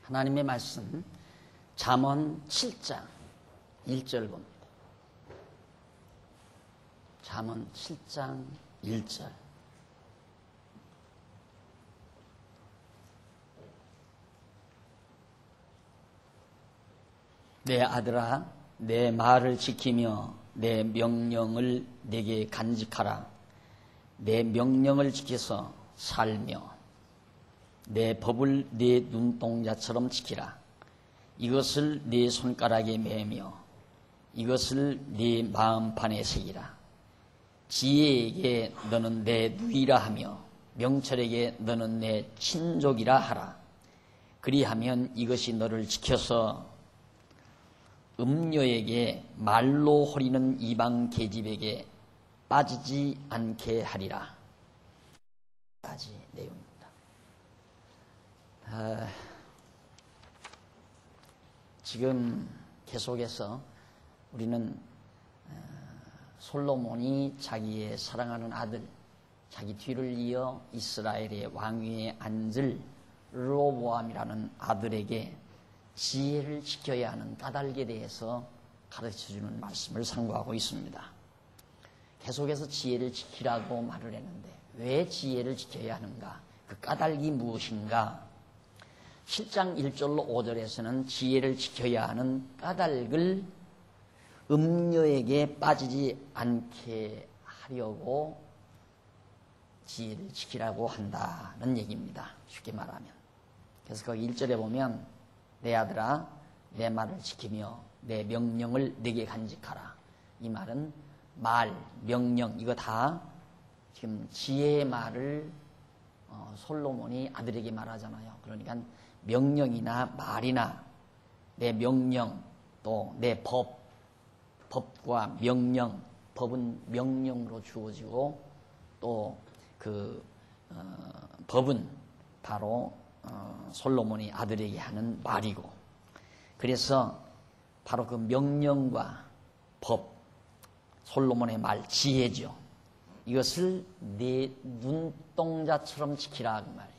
하나님의 말씀 잠언 7장 1절 봅니다. 잠언 7장 1절. 내 아들아, 내 말을 지키며 내 명령을 내게 간직하라. 내 명령을 지켜서 살며 내 법을 내 눈동자처럼 지키라. 이것을 네 손가락에 매며 이것을 네 마음판에 새기라. 지혜에게 너는 내 누이라 하며 명철에게 너는 내 친족이라 하라. 그리하면 이것이 너를 지켜서 음녀에게 말로 호리는 이방 계집에게 빠지지 않게 하리라. 까지 내용입니다. 지금 계속해서 우리는 솔로몬이 자기의 사랑하는 아들, 자기 뒤를 이어 이스라엘의 왕위에 앉을 르호보암이라는 아들에게 지혜를 지켜야 하는 까닭에 대해서 가르쳐주는 말씀을 상고하고 있습니다. 계속해서 지혜를 지키라고 말을 했는데 왜 지혜를 지켜야 하는가? 그 까닭이 무엇인가? 7장 1절로 5절에서는 지혜를 지켜야 하는 까닭을 음녀에게 빠지지 않게 하려고 지혜를 지키라고 한다는 얘기입니다. 쉽게 말하면. 그래서 거기 1절에 보면 내 아들아, 내 말을 지키며 내 명령을 내게 간직하라. 이 말은 말, 명령 이거 다 지금 지혜의 말을 솔로몬이 아들에게 말하잖아요. 그러니까 명령이나 말이나 내 명령 또 내 법과 명령, 법은 명령으로 주어지고 또 그 법은 바로 솔로몬이 아들에게 하는 말이고, 그래서 바로 그 명령과 법, 솔로몬의 말, 지혜죠. 이것을 내 눈동자처럼 지키라 그 말이에요.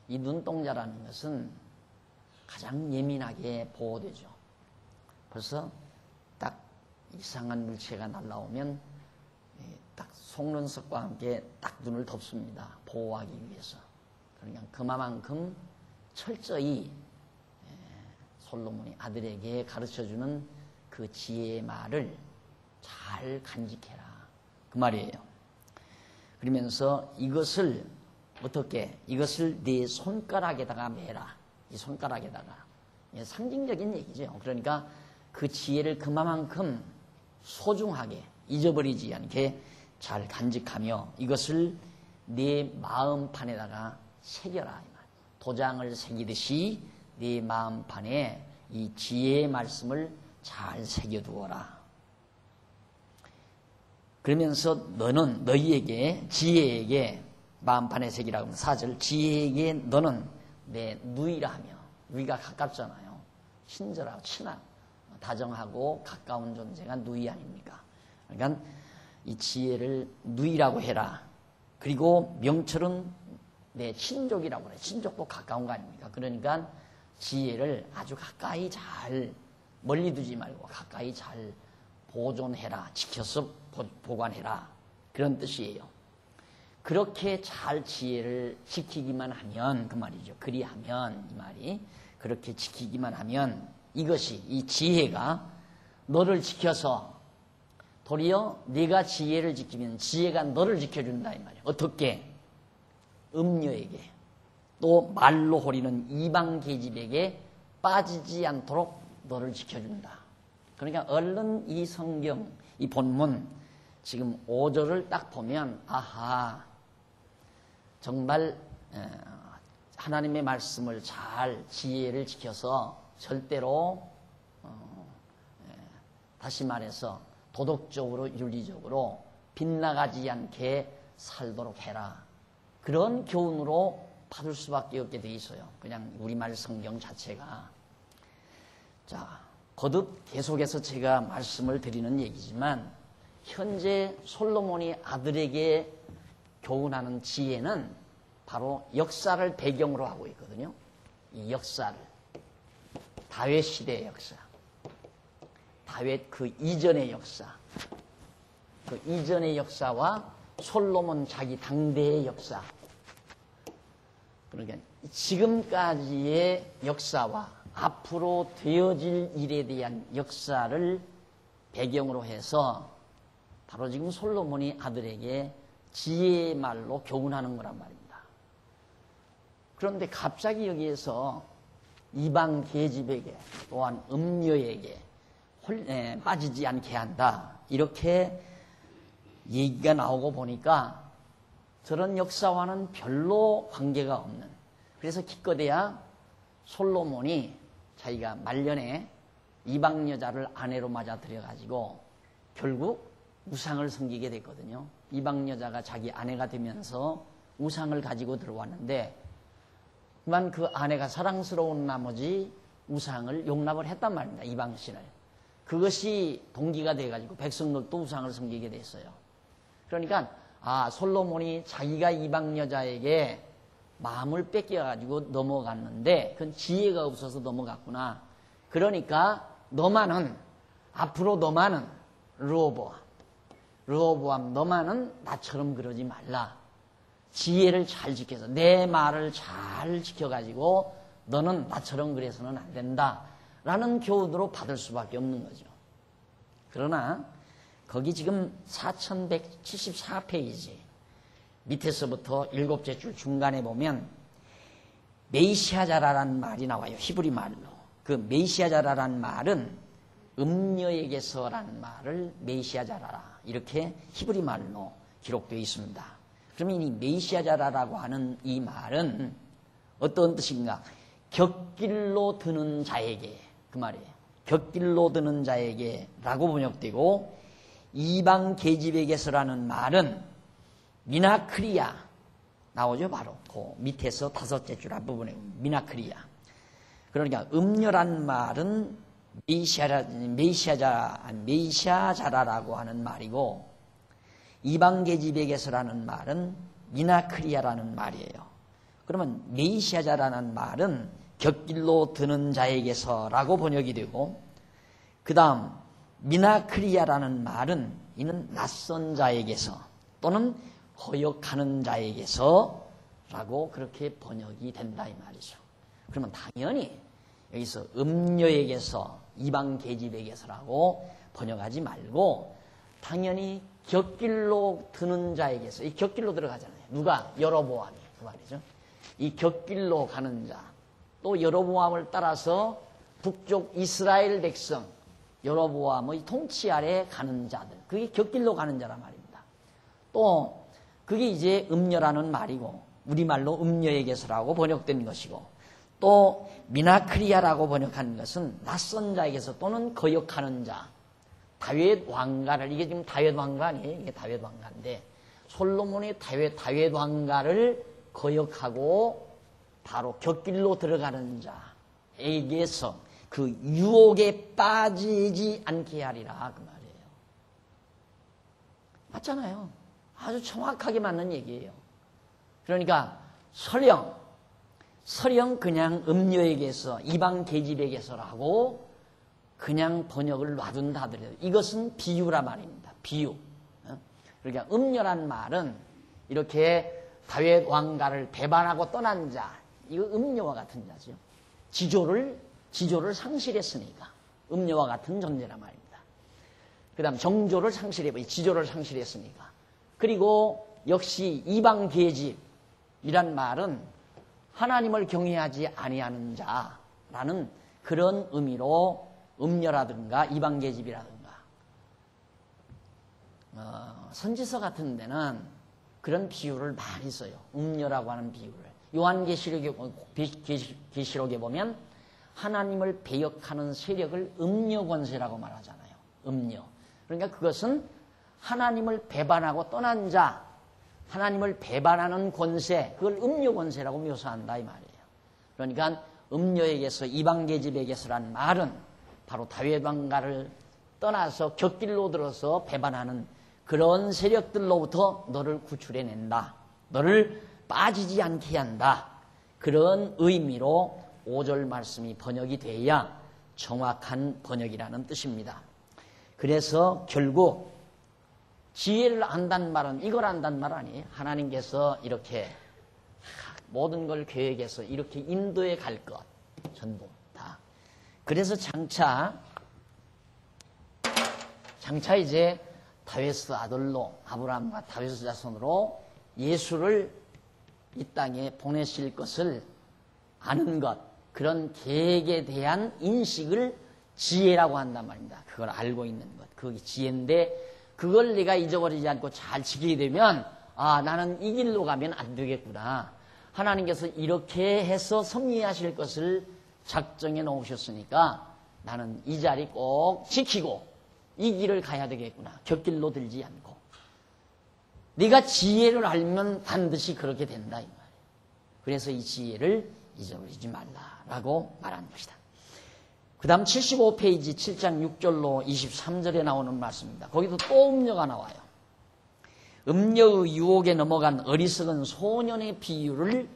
이 눈동자라는 것은 가장 예민하게 보호되죠. 벌써 딱 이상한 물체가 날라오면 딱 속눈썹과 함께 딱 눈을 덮습니다. 보호하기 위해서. 그러니까 그만큼 철저히 솔로몬이 아들에게 가르쳐주는 그 지혜의 말을 잘 간직해라 그 말이에요. 그러면서 이것을 어떻게? 이것을 네 손가락에다가 매라. 이 손가락에다가. 상징적인 얘기죠. 그러니까 그 지혜를 그만큼 소중하게 잊어버리지 않게 잘 간직하며 이것을 네 마음판에다가 새겨라. 이 말. 도장을 새기듯이 네 마음판에 이 지혜의 말씀을 잘 새겨두어라. 그러면서 너는 너희에게 지혜에게 마음판에 새기라고 하면 4절 지혜에게 너는 내 누이라 하며 누이가 가깝잖아요. 친절하고 친한 다정하고 가까운 존재가 누이 아닙니까? 그러니까 이 지혜를 누이라고 해라. 그리고 명철은 내 친족이라고 그래. 친족도 가까운 거 아닙니까? 그러니까 지혜를 아주 가까이 잘 멀리 두지 말고 가까이 잘 보존해라. 지켜서 보관해라. 그런 뜻이에요. 그렇게 잘 지혜를 지키기만 하면 그 말이죠. 그리하면 이 말이 그렇게 지키기만 하면 이것이 이 지혜가 너를 지켜서 도리어 네가 지혜를 지키면 지혜가 너를 지켜준다 이 말이에요. 어떻게? 음녀에게 또 말로 호리는 이방 계집에게 빠지지 않도록 너를 지켜준다. 그러니까 얼른 이 성경 이 본문 지금 5절을 딱 보면 아하 정말 하나님의 말씀을 잘 지혜를 지켜서 절대로 다시 말해서 도덕적으로 윤리적으로 빗나가지 않게 살도록 해라. 그런 교훈으로 받을 수밖에 없게 돼 있어요. 그냥 우리말 성경 자체가. 자, 거듭 계속해서 제가 말씀을 드리는 얘기지만 현재 솔로몬이 아들에게 교훈하는 지혜는 바로 역사를 배경으로 하고 있거든요. 이 역사를, 다윗 시대의 역사, 다윗 그 이전의 역사, 그 이전의 역사와 솔로몬 자기 당대의 역사, 그러니까 지금까지의 역사와 앞으로 되어질 일에 대한 역사를 배경으로 해서 바로 지금 솔로몬이 아들에게 지혜의 말로 교훈하는 거란 말입니다. 그런데 갑자기 여기에서 이방 계집에게 또한 음녀에게 빠지지 않게 한다, 이렇게 얘기가 나오고 보니까 저런 역사와는 별로 관계가 없는, 그래서 기껏해야 솔로몬이 자기가 말년에 이방 여자를 아내로 맞아 들여가지고 결국 우상을 섬기게 됐거든요. 이방 여자가 자기 아내가 되면서 우상을 가지고 들어왔는데, 그만 그 아내가 사랑스러운 나머지 우상을 용납을 했단 말입니다. 이방신을. 그것이 동기가 돼가지고 백성들도 우상을 섬기게 됐어요. 그러니까 솔로몬이 자기가 이방 여자에게 마음을 뺏겨가지고 넘어갔는데 그건 지혜가 없어서 넘어갔구나. 그러니까 앞으로 너만은 르호보암 너만은 나처럼 그러지 말라. 지혜를 잘 지켜서 내 말을 잘 지켜가지고 너는 나처럼 그래서는 안 된다 라는 교훈으로 받을 수밖에 없는 거죠. 그러나 거기 지금 4174페이지 밑에서부터 7째 줄 중간에 보면 메시아자라라는 말이 나와요. 히브리 말로. 그 메시아자라라는 말은 음녀에게서라는 말을 메시아자라라, 이렇게 히브리 말로 기록되어 있습니다. 그러면 이 메시아자라라고 하는 이 말은 어떤 뜻인가? 곁길로 드는 자에게, 그 말이에요. 곁길로 드는 자에게 라고 번역되고, 이방 계집에게서라는 말은 미나크리아 나오죠. 바로 그 밑에서 5째 줄 앞부분에 미나크리아. 그러니까 음녀란 말은 메시아자라라고 하는 말이고, 이방 계집에게서라는 말은 미나크리아라는 말이에요. 그러면 메시아자라는 말은 곁길로 드는 자에게서라고 번역이 되고, 그 다음 미나크리아라는 말은 이는 낯선 자에게서 또는 거역하는 자에게서라고 그렇게 번역이 된다 이 말이죠. 그러면 당연히 여기서 음녀에게서, 이방 계집에게서라고 번역하지 말고 당연히 곁길로 드는 자에게서, 이 곁길로 들어가잖아요. 누가? 여로보암이, 그 말이죠. 이 곁길로 가는 자, 또 여로보암을 따라서 북쪽 이스라엘 백성 여로보암의 통치 아래 가는 자들, 그게 곁길로 가는 자란 말입니다. 또 그게 이제 음녀라는 말이고, 우리말로 음녀에게서라고 번역된 것이고, 또 미나크리아라고 번역한 것은 낯선 자에게서 또는 거역하는 자, 다윗 왕가를, 이게 지금 다윗 왕가 아니에요? 이게 다윗 왕가인데 솔로몬이 다윗 왕가를 거역하고 바로 곁길로 들어가는 자에게서 그 유혹에 빠지지 않게 하리라, 그 말이에요. 맞잖아요. 아주 정확하게 맞는 얘기예요. 그러니까 설령 그냥 음녀에게서, 이방 계집에게서라고 그냥 번역을 놔둔다 하더라도 이것은 비유라 말입니다. 비유. 그러니까 음녀란 말은 이렇게 다윗 왕가를 배반하고 떠난 자, 이거 음녀와 같은 자죠. 지조를 상실했으니까 음녀와 같은 존재란 말입니다. 그 다음 정조를 상실해버리고 지조를 상실했으니까. 그리고 역시 이방 계집이란 말은 하나님을 경외하지 아니하는 자라는 그런 의미로 음녀라든가 이방 계집이라든가 선지서 같은 데는 그런 비유를 많이 써요. 음녀라고 하는 비유를. 요한계시록에 보면 하나님을 배역하는 세력을 음녀 권세라고 말하잖아요. 음녀. 그러니까 그것은 하나님을 배반하고 떠난 자, 하나님을 배반하는 권세, 그걸 음녀 권세라고 묘사한다 이 말이에요. 그러니까 음녀에게서, 이방 계집에게서란 말은 바로 다윗 왕가를 떠나서 곁길로 들어서 배반하는 그런 세력들로부터 너를 구출해낸다, 너를 빠지지 않게 한다, 그런 의미로 5절 말씀이 번역이 돼야 정확한 번역이라는 뜻입니다. 그래서 결국 지혜를 안다는 말은 이걸 안다는 말 아니에요. 하나님께서 이렇게 모든 걸 계획해서 이렇게 인도해 갈 것 전부 다. 그래서 장차 이제 다윗의 아들로 아브라함과 다윗의 자손으로 예수를 이 땅에 보내실 것을 아는 것, 그런 계획에 대한 인식을 지혜라고 한단 말입니다. 그걸 알고 있는 것, 그게 지혜인데 그걸 내가 잊어버리지 않고 잘 지키게 되면 나는 이 길로 가면 안 되겠구나. 하나님께서 이렇게 해서 섭리하실 것을 작정해 놓으셨으니까 나는 이 자리 꼭 지키고 이 길을 가야 되겠구나. 곁길로 들지 않고. 네가 지혜를 알면 반드시 그렇게 된다 이 말이에요. 그래서 이 지혜를 잊어버리지 말라라고 말하는 것이다. 그 다음 75페이지 7장 6절로 23절에 나오는 말씀입니다. 거기도 또 음녀가 나와요. 음녀의 유혹에 넘어간 어리석은 소년의 비유를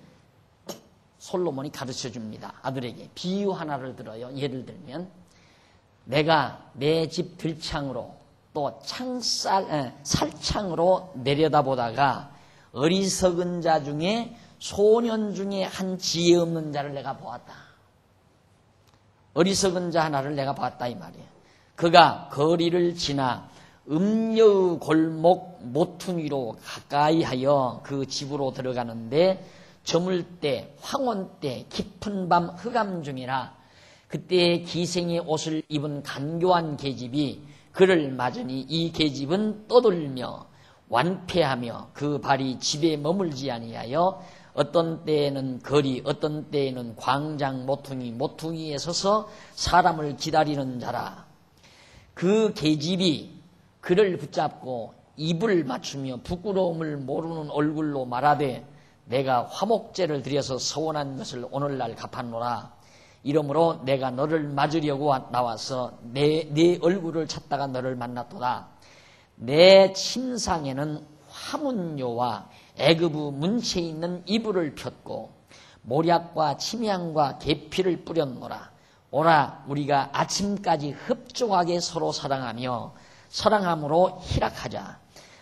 솔로몬이 가르쳐 줍니다. 아들에게 비유 하나를 들어요. 예를 들면 내가 내 집 들창으로 또 살창으로 내려다보다가 어리석은 자 중에 소년 중에 한 지혜 없는 자를 내가 보았다. 어리석은 자 하나를 내가 봤다 이 말이에요. 그가 거리를 지나 음녀의 골목 모퉁이로 가까이 하여 그 집으로 들어가는데 저물 때 황혼 때 깊은 밤 흑암 중이라 그때 기생의 옷을 입은 간교한 계집이 그를 맞으니 이 계집은 떠돌며 완패하며 그 발이 집에 머물지 아니하여 어떤 때에는 거리 어떤 때에는 광장 모퉁이에 서서 사람을 기다리는 자라. 그 계집이 그를 붙잡고 입을 맞추며 부끄러움을 모르는 얼굴로 말하되 내가 화목제를 드려서 서원한 것을 오늘날 갚았노라. 이러므로 내가 너를 맞으려고 나와서 내 얼굴을 찾다가 너를 만났도다. 내 침상에는 화문요와 애굽의 문체에 있는 이불을 폈고 모략과 침향과 계피를 뿌렸노라. 오라 우리가 아침까지 흡족하게 서로 사랑하며 사랑함으로 희락하자.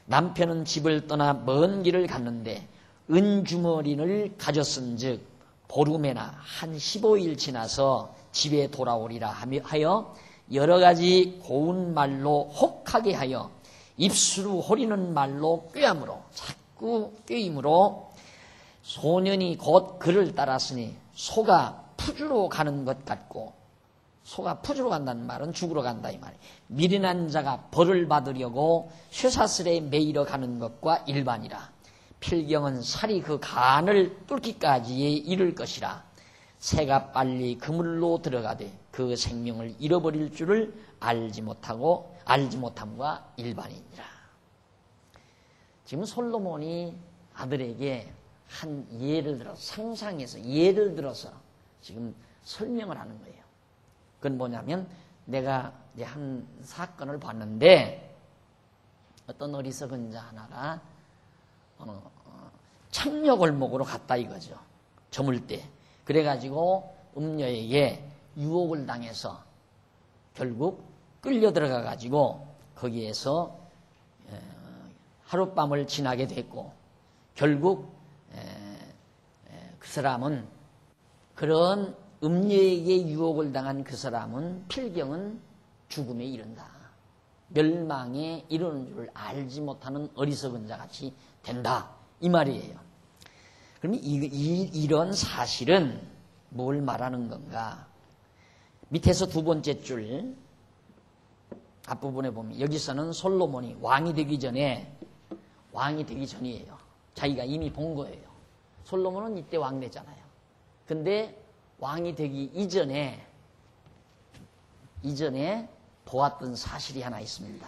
남편은 집을 떠나 먼 길을 갔는데 은주머니를 가졌은즉 보름에나 한 15일 지나서 집에 돌아오리라 하여 여러 가지 고운 말로 혹하게 하여 입술로 호리는 말로 꾀함으로 자꾸 꾀임으로 소년이 곧 그를 따랐으니 소가 푸주로 가는 것 같고 소가 푸주로 간다는 말은 죽으러 간다 이 말이에요. 미련한 자가 벌을 받으려고 쇠사슬에 매이러 가는 것과 일반이라. 필경은 살이 그 간을 뚫기까지에 이를 것이라. 새가 빨리 그물로 들어가되 그 생명을 잃어버릴 줄을 알지 못함과 일반이니라. 지금 솔로몬이 아들에게 한 예를 들어서 상상해서 예를 들어서 지금 설명을 하는 거예요. 그건 뭐냐면 내가 한 사건을 봤는데 어떤 어리석은 자 하나가 창녀골목으로 갔다 이거죠. 저물 때. 그래가지고 음녀에게 유혹을 당해서 결국 끌려 들어가가지고 거기에서 하룻밤을 지나게 됐고 결국 그 사람은 그런 음녀에게 유혹을 당한 그 사람은 필경은 죽음에 이른다. 멸망에 이르는 줄 알지 못하는 어리석은 자같이 된다. 이 말이에요. 그러면 이런 사실은 뭘 말하는 건가? 밑에서 두 번째 줄 앞부분에 보면 여기서는 솔로몬이 왕이 되기 전이에요. 자기가 이미 본 거예요. 솔로몬은 이때 왕 되잖아요. 근데 왕이 되기 이전에 보았던 사실이 하나 있습니다.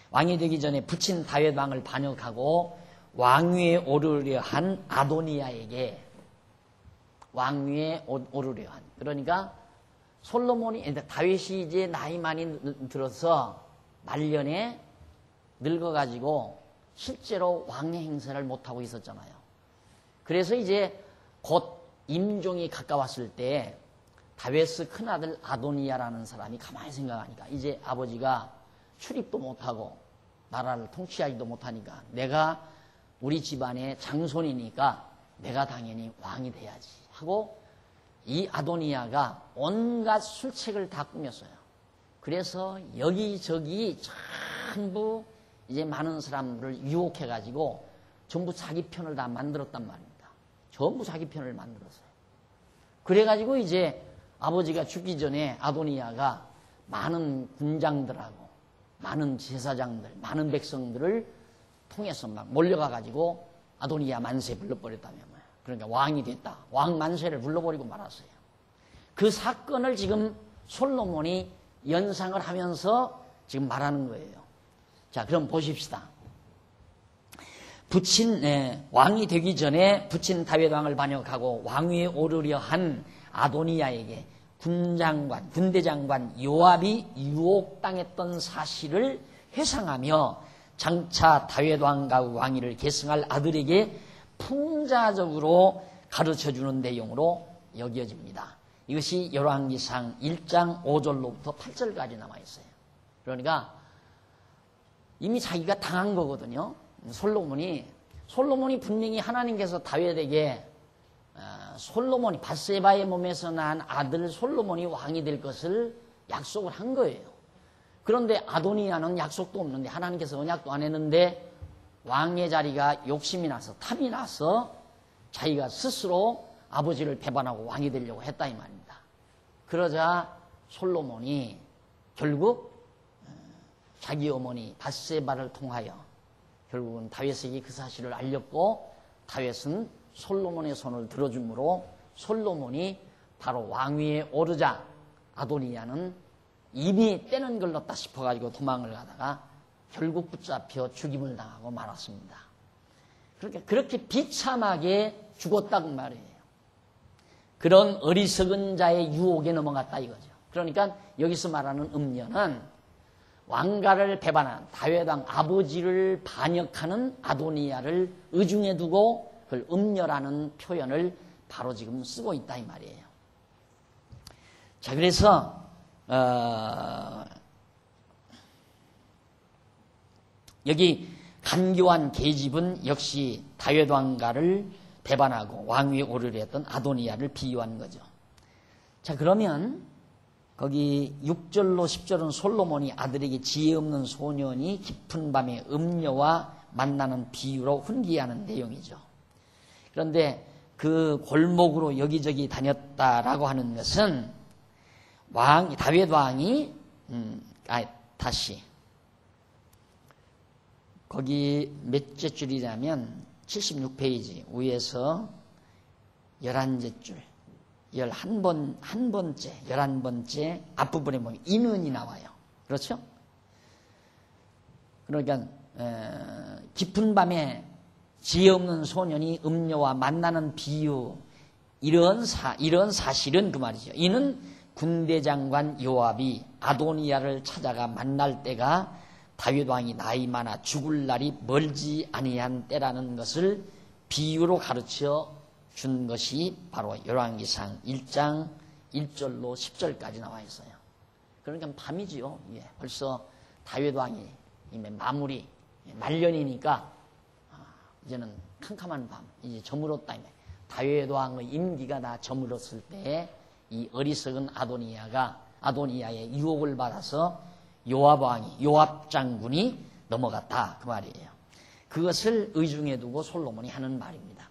왕이 되기 전에 부친 다윗 왕을 반역하고 왕위에 오르려 한 아도니아에게 왕위에 오르려 한 그러니까 솔로몬이 다윗이 이제 나이 많이 들어서 말년에 늙어가지고 실제로 왕의 행세를 못하고 있었잖아요. 그래서 이제 곧 임종이 가까웠을 때 다윗의 큰아들 아도니아라는 사람이 가만히 생각하니까 이제 아버지가 출입도 못하고 나라를 통치하지도 못하니까 내가 우리 집안의 장손이니까 내가 당연히 왕이 돼야지 하고 이 아도니아가 온갖 술책을 다 꾸몄어요. 그래서 여기저기 전부 이제 많은 사람들을 유혹해가지고 전부 자기 편을 다 만들었단 말입니다. 전부 자기 편을 만들었어요. 그래가지고 이제 아버지가 죽기 전에 아도니아가 많은 군장들하고 많은 제사장들, 많은 백성들을 통해서 막 몰려가가지고 아도니아 만세 불러버렸다며. 그러니까 왕이 됐다. 왕 만세를 불러버리고 말았어요. 그 사건을 지금 솔로몬이 연상을 하면서 지금 말하는 거예요. 자, 그럼 보십시다. 왕이 되기 전에 부친 다윗 왕을 반역하고 왕위에 오르려 한 아도니아에게 군대장관 요압이 유혹당했던 사실을 회상하며 장차 다윗 왕과 왕위를 계승할 아들에게 풍자적으로 가르쳐주는 내용으로 여겨집니다. 이것이 열왕기상 1장 5절로부터 8절까지 나와 있어요. 그러니까 이미 자기가 당한 거거든요. 솔로몬이 분명히 하나님께서 다윗에게 솔로몬이 밧세바의 몸에서 난 아들 솔로몬이 왕이 될 것을 약속을 한 거예요. 그런데 아도니아는 약속도 없는데 하나님께서 언약도 안 했는데 왕의 자리가 욕심이 나서 탐이 나서 자기가 스스로 아버지를 배반하고 왕이 되려고 했다 이 말입니다. 그러자 솔로몬이 결국 자기 어머니 밧세바를 통하여 결국은 다윗에게 그 사실을 알렸고 다윗은 솔로몬의 손을 들어주므로 솔로몬이 바로 왕위에 오르자 아도니아는 이미 때는 걸렀다 싶어가지고 도망을 가다가 결국 붙잡혀 죽임을 당하고 말았습니다. 그러니까 그렇게 비참하게 죽었다고 말이에요. 그런 어리석은 자의 유혹에 넘어갔다 이거죠. 그러니까 여기서 말하는 음녀는 왕가를 배반한 다윗 왕 아버지를 반역하는 아도니아를 의중에 두고 그걸 음녀라는 표현을 바로 지금 쓰고 있다 이 말이에요. 자, 그래서 여기 간교한 계집은 역시 다윗 왕가를 배반하고 왕위에 오르려 했던 아도니아를 비유한 거죠. 자, 그러면 거기 6절로 10절은 솔로몬이 아들에게 지혜 없는 소년이 깊은 밤에 음녀와 만나는 비유로 훈계하는 내용이죠. 그런데 그 골목으로 여기저기 다녔다라고 하는 것은 다윗 왕이 다시 거기 몇째 줄이냐면 76페이지 위에서 11째 줄 11번째 앞부분에 보면 인은이 나와요. 그렇죠? 그러니까 깊은 밤에 지혜 없는 소년이 음녀와 만나는 비유 이런 사실은 그 말이죠. 이는 군대장관 요압이 아도니아를 찾아가 만날 때가 다윗 왕이 나이 많아 죽을 날이 멀지 아니한 때라는 것을 비유로 가르쳐 준 것이 바로 열왕기상 1장 1절로 10절까지 나와 있어요. 그러니까 밤이지요. 벌써 다윗 왕이 이미 마무리 말년이니까 이제는 캄캄한 밤 이제 저물었다. 다윗 왕의 임기가 다 저물었을 때 이 어리석은 아도니아의 유혹을 받아서 요압 장군이 넘어갔다 그 말이에요. 그것을 의중에 두고 솔로몬이 하는 말입니다.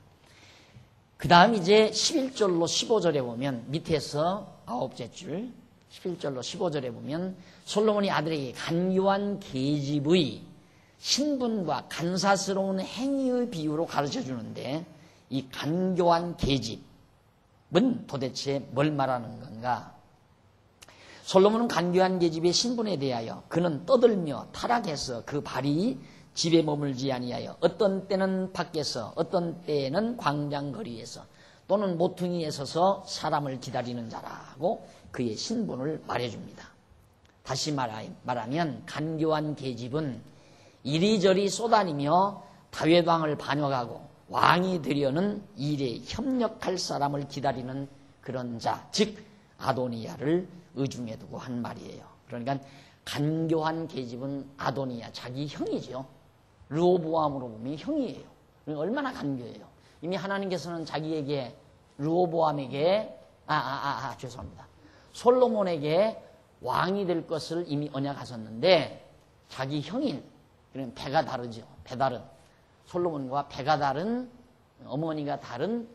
그 다음 이제 11절로 15절에 보면 밑에서 9째 줄 11절로 15절에 보면 솔로몬이 아들에게 간교한 계집의 신분과 간사스러운 행위의 비유로 가르쳐 주는데 이 간교한 계집은 도대체 뭘 말하는 건가? 솔로몬은 간교한 계집의 신분에 대하여 그는 떠들며 타락해서 그 발이 집에 머물지 아니하여 어떤 때는 밖에서 어떤 때에는 광장거리에서 또는 모퉁이에 서서 사람을 기다리는 자라고 그의 신분을 말해줍니다. 다시 말하면 간교한 계집은 이리저리 쏘다니며 다윗 왕을 반역하고 왕이 되려는 일에 협력할 사람을 기다리는 그런 자, 즉 아도니야를 의중에 두고 한 말이에요. 그러니까 간교한 계집은 아도니야, 자기 형이죠. 르호보암으로 보면 형이에요. 그러니까 얼마나 간교해요. 이미 하나님께서는 자기에게 르호보암에게 죄송합니다. 솔로몬에게 왕이 될 것을 이미 언약하셨는데 자기 형인, 그러면 배가 다르죠. 배다른 솔로몬과 배가 다른, 어머니가 다른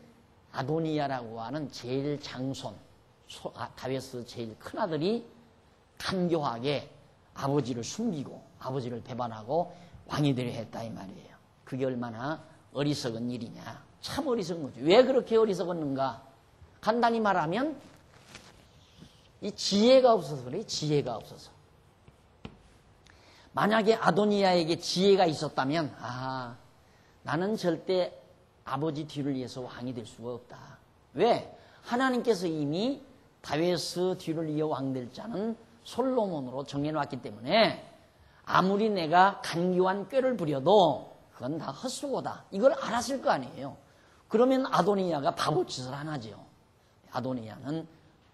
아도니야라고 하는 제일 장손, 다윗의 제일 큰아들이 간교하게 아버지를 숨기고 아버지를 배반하고 왕이 되려 했다 이 말이에요. 그게 얼마나 어리석은 일이냐. 참 어리석은 거죠. 왜 그렇게 어리석었는가? 간단히 말하면 이 지혜가 없어서 그래요. 지혜가 없어서. 만약에 아도니야에게 지혜가 있었다면 나는 절대 아버지 뒤를 이어서 왕이 될 수가 없다. 왜? 하나님께서 이미 다윗의 뒤를 이어 왕 될 자는 솔로몬으로 정해놨기 때문에 아무리 내가 간교한 꾀를 부려도 그건 다 헛수고다. 이걸 알았을 거 아니에요. 그러면 아도니야가 바보짓을 안 하죠. 아도니야는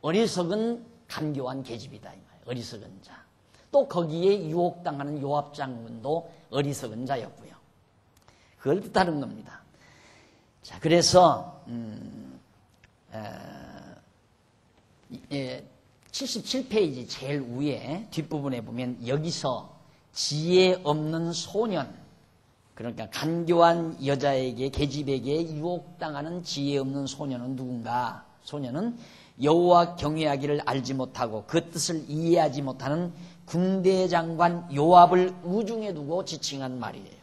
어리석은 간교한 계집이다. 이 말이에요. 어리석은 자. 또 거기에 유혹당하는 요압 장군도 어리석은 자였고요. 그걸 뜻하는 겁니다. 자, 그래서 77페이지 제일 위에 뒷부분에 보면 여기서 지혜 없는 소년, 그러니까 간교한 여자에게, 계집에게 유혹당하는 지혜 없는 소년은 누군가? 소년은 여호와 경외하기를 알지 못하고 그 뜻을 이해하지 못하는 군대 장관 요압을 우중에 두고 지칭한 말이에요.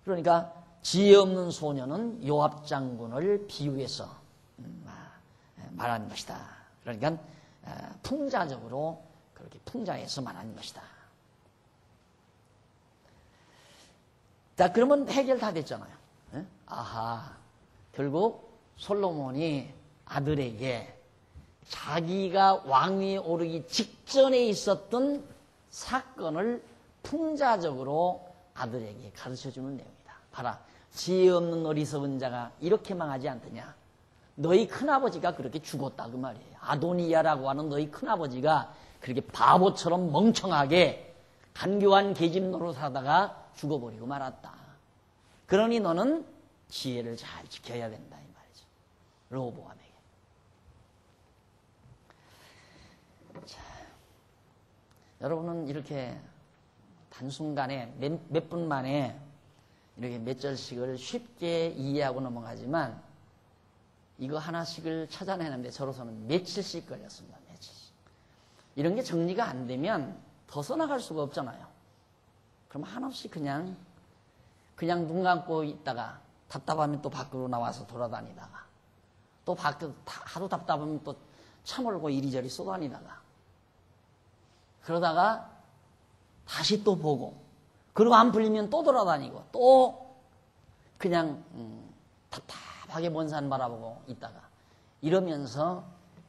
그러니까 지혜 없는 소년은 요압 장군을 비유해서 말하는 것이다. 그러니까 풍자적으로 그렇게 풍자해서 말하는 것이다. 자, 그러면 해결 다 됐잖아요. 결국 솔로몬이 아들에게 자기가 왕위에 오르기 직전에 있었던 사건을 풍자적으로 아들에게 가르쳐주는 내용이다. 봐라, 지혜 없는 어리석은 자가 이렇게 망하지 않더냐. 너희 큰아버지가 그렇게 죽었다 그 말이에요. 아도니야라고 하는 너희 큰아버지가 그렇게 바보처럼 멍청하게 간교한 계집 노릇하다가 죽어버리고 말았다. 그러니 너는 지혜를 잘 지켜야 된다 이 말이죠. 르호보암에게. 자, 여러분은 이렇게 단순간에 몇 분 만에 이렇게 몇 절씩을 쉽게 이해하고 넘어가지만 이거 하나씩을 찾아내는데 저로서는 며칠씩 걸렸습니다. 며칠씩. 이런 게 정리가 안 되면 더 써나갈 수가 없잖아요. 그럼 한없이 그냥 눈 감고 있다가 답답하면 또 밖으로 나와서 돌아다니다가 또 밖에 하도 답답하면 또 차 몰고 이리저리 쏘다니다가 그러다가 다시 또 보고 그리고 안 풀리면 또 돌아다니고 또 그냥 답답하게 먼 산 바라보고 있다가 이러면서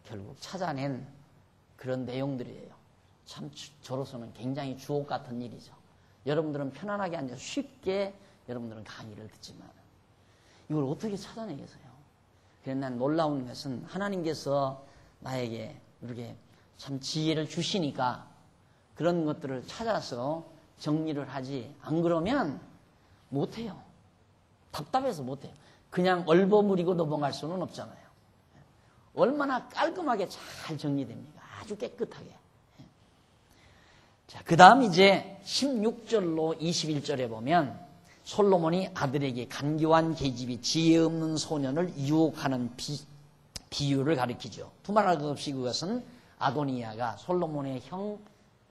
결국 찾아낸 그런 내용들이에요. 참 저로서는 굉장히 주옥 같은 일이죠. 여러분들은 편안하게 앉아서 쉽게 여러분들은 강의를 듣지만 이걸 어떻게 찾아내겠어요? 그래서 난 놀라운 것은 하나님께서 나에게 이렇게 참 지혜를 주시니까 그런 것들을 찾아서 정리를 하지 안 그러면 못해요. 답답해서 못해요. 그냥 얼버무리고 넘어갈 수는 없잖아요. 얼마나 깔끔하게 잘 정리됩니까? 아주 깨끗하게. 자, 그 다음 이제 16절로 21절에 보면 솔로몬이 아들에게 간교한 계집이 지혜 없는 소년을 유혹하는 비유를 가리키죠. 두말할 것 없이 그것은 아도니야가 솔로몬의 형,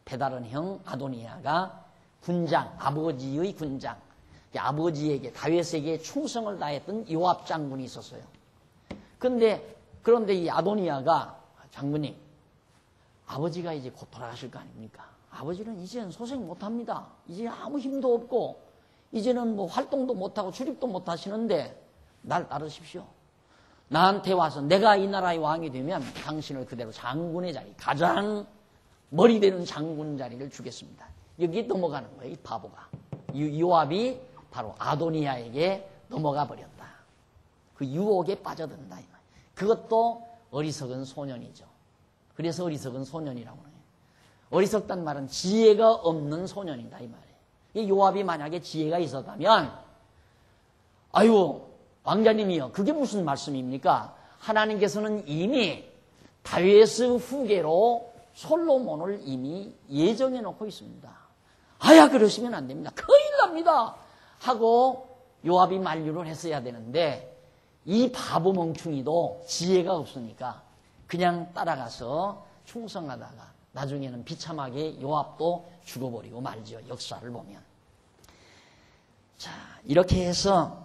배다른 형 아도니야가 군장, 아버지의 군장, 아버지에게 다윗에게 충성을 다했던 요압 장군이 있었어요. 그런데 이 아도니야가 장군님, 아버지가 이제 곧 돌아가실 거 아닙니까? 아버지는 이제는 소생 못합니다. 이제 아무 힘도 없고 이제는 뭐 활동도 못하고 출입도 못하시는데 날 따르십시오. 나한테 와서 내가 이 나라의 왕이 되면 당신을 그대로 장군의 자리, 가장 머리 되는 장군 자리를 주겠습니다. 여기 넘어가는 거예요, 이 바보가. 요압이 바로 아도니아에게 넘어가 버렸다. 그 유혹에 빠져든다. 그것도 어리석은 소년이죠. 그래서 어리석은 소년이라고 해요. 어리석단 말은 지혜가 없는 소년이다 이 말이에요. 요압이 만약에 지혜가 있었다면 아유 왕자님이요 그게 무슨 말씀입니까? 하나님께서는 이미 다윗의 후계로 솔로몬을 이미 예정해 놓고 있습니다. 아야 그러시면 안 됩니다. 큰일 납니다. 하고 요압이 만류를 했어야 되는데 이 바보 멍충이도 지혜가 없으니까 그냥 따라가서 충성하다가 나중에는 비참하게 요압도 죽어버리고 말죠. 역사를 보면. 자, 이렇게 해서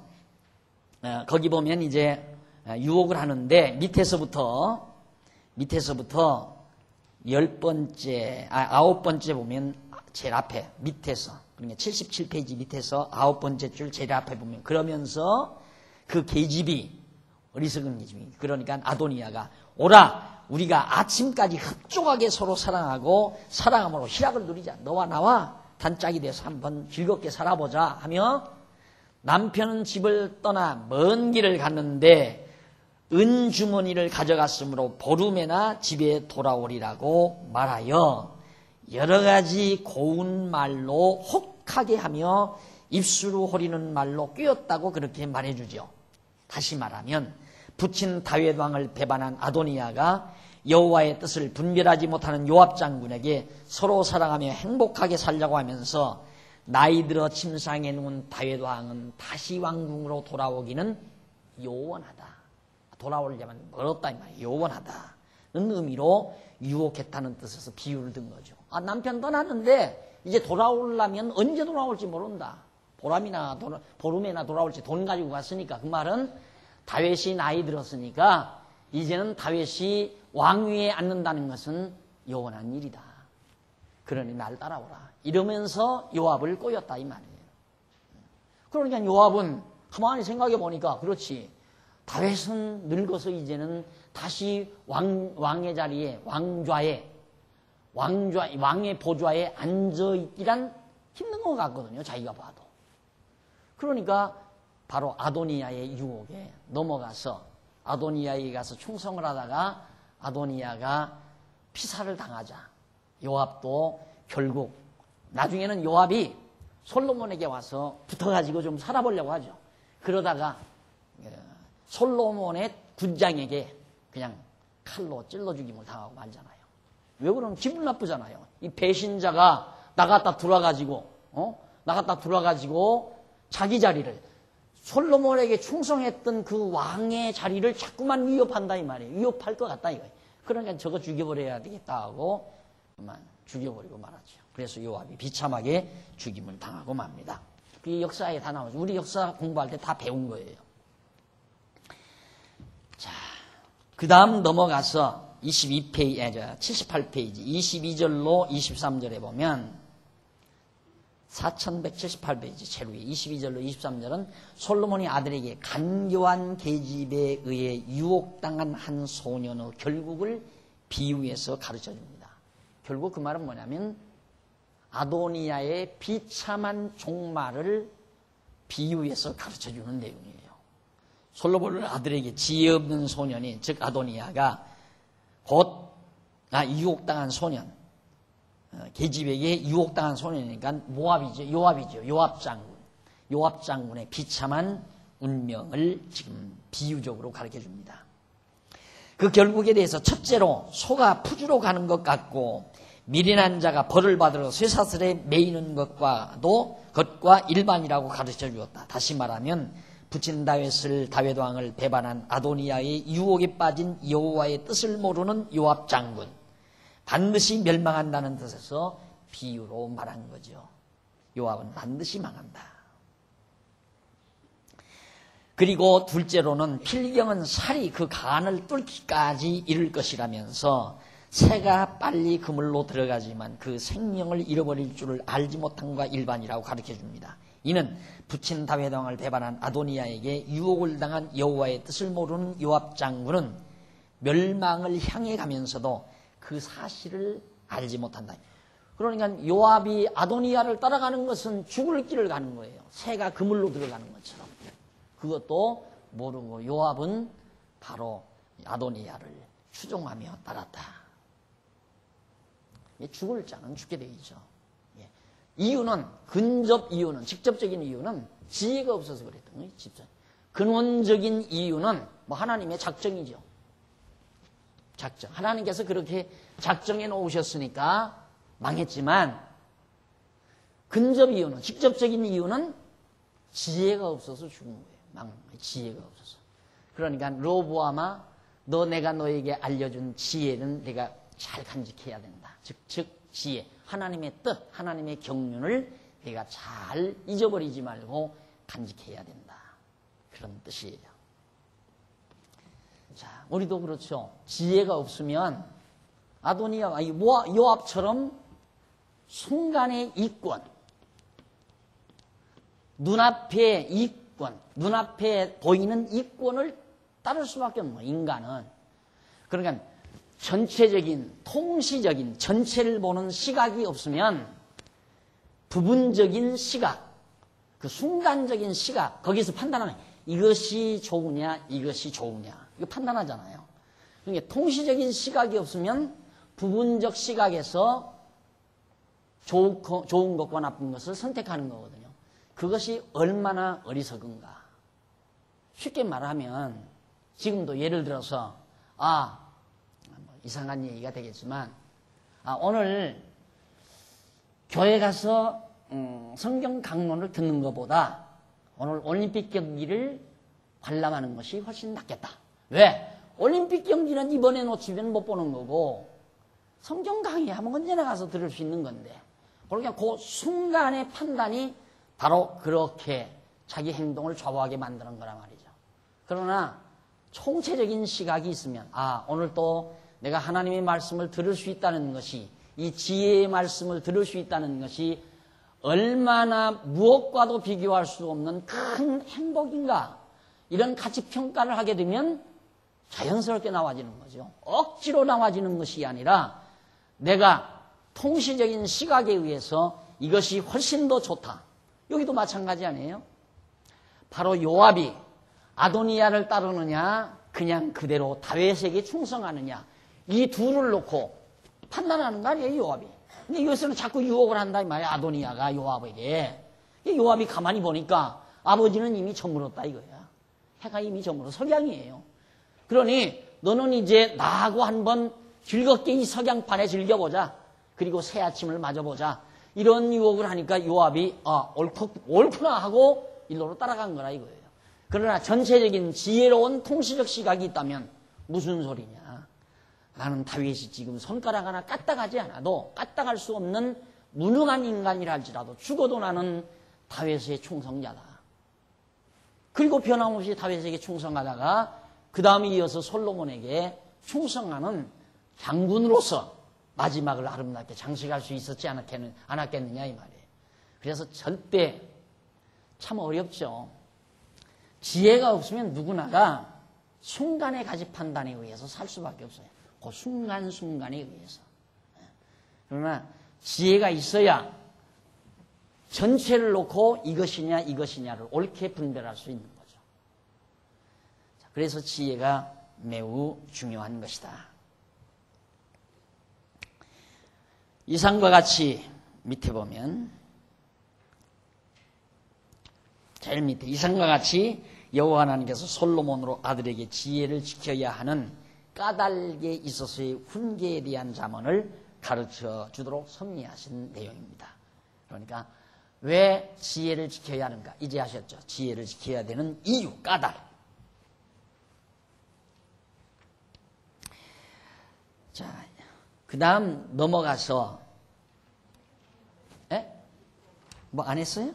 거기 보면 이제 유혹을 하는데 밑에서부터 10번째, 9번째 보면 제일 앞에 밑에서 그러니까 77페이지 밑에서 9번째 줄 제일 앞에 보면 그러면서 그 계집이 어리석은 계집이 그러니까 아도니아가 오라 우리가 아침까지 흡족하게 서로 사랑하고 사랑함으로 희락을 누리자. 너와 나와 단짝이 돼서 한번 즐겁게 살아보자 하며 남편은 집을 떠나 먼 길을 갔는데 은주머니를 가져갔으므로 보름에나 집에 돌아오리라고 말하여 여러 가지 고운 말로 혹하게 하며 입술로 호리는 말로 꿰었다고 그렇게 말해주죠. 다시 말하면 부친 다윗 왕을 배반한 아도니아가 여호와의 뜻을 분별하지 못하는 요압 장군에게 서로 사랑하며 행복하게 살자고 하면서 나이 들어 침상에 누운 다윗 왕은 다시 왕궁으로 돌아오기는 요원하다. 돌아오려면 멀었다 이 말이에요. 요원하다는 의미로 유혹했다는 뜻에서 비유를 든 거죠. 아, 남편 떠났는데 이제 돌아오려면 언제 돌아올지 모른다. 보름에나 돌아올지 돈 가지고 갔으니까 그 말은 다윗이 나이 들었으니까 이제는 다윗이 왕위에 앉는다는 것은 요원한 일이다. 그러니 날 따라오라. 이러면서 요압을 꼬였다 이 말이에요. 그러니까 요압은 가만히 생각해 보니까 그렇지. 다윗은 늙어서 이제는 다시 왕의 자리에 왕의 보좌에 앉아있기란 힘든 것 같거든요. 자기가 봐도. 그러니까 바로 아도니아의 유혹에 넘어가서 아도니아에 가서 충성을 하다가 아도니아가 피살을 당하자 요압도 결국 나중에는 요압이 솔로몬에게 와서 붙어가지고 좀 살아보려고 하죠. 그러다가 솔로몬의 군장에게 그냥 칼로 찔러 죽임을 당하고 말잖아요. 왜 그러면 기분 나쁘잖아요. 이 배신자가 나갔다 들어가지고 자기 자리를 솔로몬에게 충성했던 그 왕의 자리를 자꾸만 위협한다 이 말이에요. 위협할 것 같다 이거예요. 그러니까 저거 죽여버려야 되겠다 하고 그만 죽여버리고 말았죠. 그래서 요압이 비참하게 죽임을 당하고 맙니다. 그 역사에 다 나오죠. 우리 역사 공부할 때 다 배운 거예요. 자, 그 다음 넘어가서 78페이지 22절로 23절에 보면 4178페이지 제일 위에 22절로 23절은 솔로몬의 아들에게 간교한 계집에 의해 유혹당한 한 소년의 결국을 비유해서 가르쳐줍니다. 결국 그 말은 뭐냐면 아도니아의 비참한 종말을 비유해서 가르쳐주는 내용이에요. 솔로몬의 아들에게 지혜 없는 소년이 즉 아도니아가 곧 유혹당한 소년 계집에게 유혹당한 소년이니까 요압이죠. 요압 장군의 비참한 운명을 지금 비유적으로 가르쳐줍니다. 그 결국에 대해서 첫째로 소가 푸주로 가는 것 같고 미련한 자가 벌을 받으러 쇠사슬에 매이는 것과 일반이라고 가르쳐 주었다. 다시 말하면 부친 다윗 왕을 배반한 아도니아의 유혹에 빠진 여호와의 뜻을 모르는 요압 장군 반드시 멸망한다는 뜻에서 비유로 말한 거죠. 요압은 반드시 망한다. 그리고 둘째로는 필경은 살이 그 간을 뚫기까지 이를 것이라면서 새가 빨리 그물로 들어가지만 그 생명을 잃어버릴 줄을 알지 못함과 일반이라고 가르쳐줍니다. 이는 부친 다윗 왕을 배반한 아도니아에게 유혹을 당한 여호와의 뜻을 모르는 요압 장군은 멸망을 향해 가면서도 그 사실을 알지 못한다. 그러니까 요압이 아도니아를 따라가는 것은 죽을 길을 가는 거예요. 새가 그물로 들어가는 것처럼. 그것도 모르고 요압은 바로 아도니아를 추종하며 따랐다. 죽을 자는 죽게 되죠. 이유는, 근접 이유는, 직접적인 이유는 지혜가 없어서 그랬던 거예요. 근원적인 이유는 뭐 하나님의 작정이죠. 작정. 하나님께서 그렇게 작정해 놓으셨으니까 망했지만, 근접 이유는, 직접적인 이유는 지혜가 없어서 죽은 거예요. 지혜가 없어서. 그러니까 로보암아, 내가 너에게 알려준 지혜는 내가 잘 간직해야 된다. 즉 지혜, 하나님의 뜻, 하나님의 경륜을 내가 잘 잊어버리지 말고 간직해야 된다. 그런 뜻이에요. 자, 우리도 그렇죠. 지혜가 없으면 아도니아, 요압처럼 순간의 이권, 눈앞에 이권, 눈앞에 보이는 이권을 따를 수밖에 없는 거예요, 인간은. 그러니까 전체적인, 통시적인, 전체를 보는 시각이 없으면 부분적인 시각, 그 순간적인 시각, 거기서 판단하면 이것이 좋으냐, 이것이 좋으냐. 이거 판단하잖아요. 그러니까 통시적인 시각이 없으면 부분적 시각에서 좋은 것과 나쁜 것을 선택하는 거거든요. 그것이 얼마나 어리석은가. 쉽게 말하면 지금도 예를 들어서 이상한 얘기가 되겠지만 오늘 교회 가서 성경 강론을 듣는 것보다 오늘 올림픽 경기를 관람하는 것이 훨씬 낫겠다. 왜? 올림픽 경기는 이번에 놓치면 못 보는 거고 성경 강의하면 언제나 가서 들을 수 있는 건데 그러니까 그 순간의 판단이 바로 그렇게 자기 행동을 좌우하게 만드는 거란 말이죠. 그러나 총체적인 시각이 있으면 오늘 또 내가 하나님의 말씀을 들을 수 있다는 것이 이 지혜의 말씀을 들을 수 있다는 것이 얼마나 무엇과도 비교할 수 없는 큰 행복인가 이런 가치 평가를 하게 되면 자연스럽게 나와지는 거죠. 억지로 나와지는 것이 아니라 내가 통시적인 시각에 의해서 이것이 훨씬 더 좋다. 여기도 마찬가지 아니에요? 바로 요압이 아도니아를 따르느냐 그냥 그대로 다윗에게 충성하느냐 이 둘을 놓고 판단하는 거 아니에요, 요압이. 근데 여기서는 자꾸 유혹을 한다 이 말이야, 아도니아가 요압에게. 요압이 가만히 보니까 아버지는 이미 저물었다 이거야. 해가 이미 저물어 석양이에요. 그러니 너는 이제 나하고 한번 즐겁게 이 석양판에 즐겨보자. 그리고 새 아침을 맞아보자. 이런 유혹을 하니까 요압이 옳구나 하고 일로로 따라간 거라 이거예요. 그러나 전체적인 지혜로운 통시적 시각이 있다면 무슨 소리냐. 나는 다윗이 지금 손가락 하나 까딱하지 않아도 까딱할 수 없는 무능한 인간이라 할지라도 죽어도 나는 다윗의 충성자다. 그리고 변함없이 다윗에게 충성하다가 그 다음에 이어서 솔로몬에게 충성하는 장군으로서 마지막을 아름답게 장식할 수 있었지 않았겠느냐 이 말이에요. 그래서 절대 참 어렵죠. 지혜가 없으면 누구나가 순간의 가치 판단에 의해서 살 수밖에 없어요. 그 순간순간에 의해서. 그러나 지혜가 있어야 전체를 놓고 이것이냐 이것이냐를 옳게 분별할 수 있는 거죠. 그래서 지혜가 매우 중요한 것이다. 이상과 같이 밑에 보면 제일 밑에 이상과 같이 여호와 하나님께서 솔로몬으로 아들에게 지혜를 지켜야 하는 까닭에 있어서의 훈계에 대한 잠언을 가르쳐 주도록 섭리하신 내용입니다. 그러니까 왜 지혜를 지켜야 하는가? 이제 아셨죠? 지혜를 지켜야 되는 이유, 까닭. 자, 그 다음 넘어가서 뭐 안 했어요?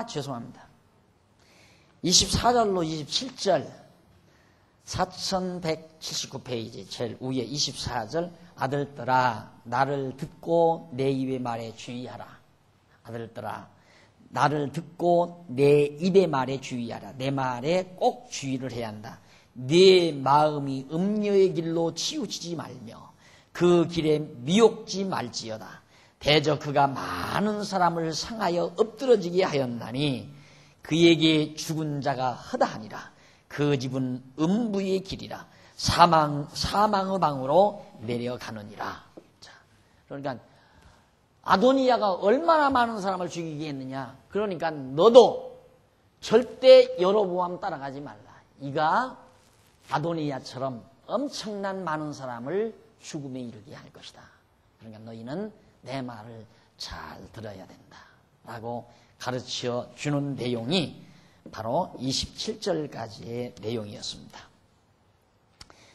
죄송합니다. 24절로 27절 4179페이지 제일 위에 24절 아들들아 나를 듣고 내 입의 말에 주의하라. 아들들아 나를 듣고 내 입의 말에 주의하라. 내 말에 꼭 주의를 해야 한다. 네 마음이 음녀의 길로 치우치지 말며 그 길에 미혹지 말지어다. 대저 그가 많은 사람을 상하여 엎드러지게 하였나니 그에게 죽은 자가 허다하니라. 그 집은 음부의 길이라. 사망의 방으로 내려가느니라. 자, 그러니까 아도니아가 얼마나 많은 사람을 죽이게 했느냐. 그러니까 너도 절대 여로보암 따라가지 말라. 이가 아도니아처럼 엄청난 많은 사람을 죽음에 이르게 할 것이다. 그러니까 너희는 내 말을 잘 들어야 된다. 라고 가르쳐 주는 내용이 바로 27절까지의 내용이었습니다.